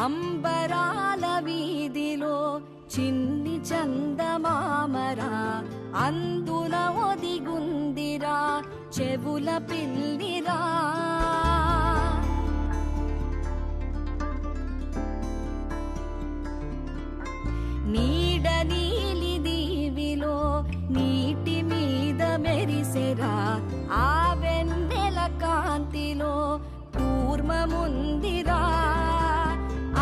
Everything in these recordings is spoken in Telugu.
అంబరాల వీధిలో చిన్ని చందమామరా, అందుల ఒదిగుందిరా చెవుల పిల్లిరా. నీడ నీలి దీవిలో నీటి మీద మెరిసెరా, ఆ వెన్నెల కాంతిలో కూర్మముందిరా.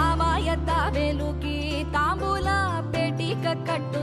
అమాయత వెలుకి తాంబూల పెటిక కట్టు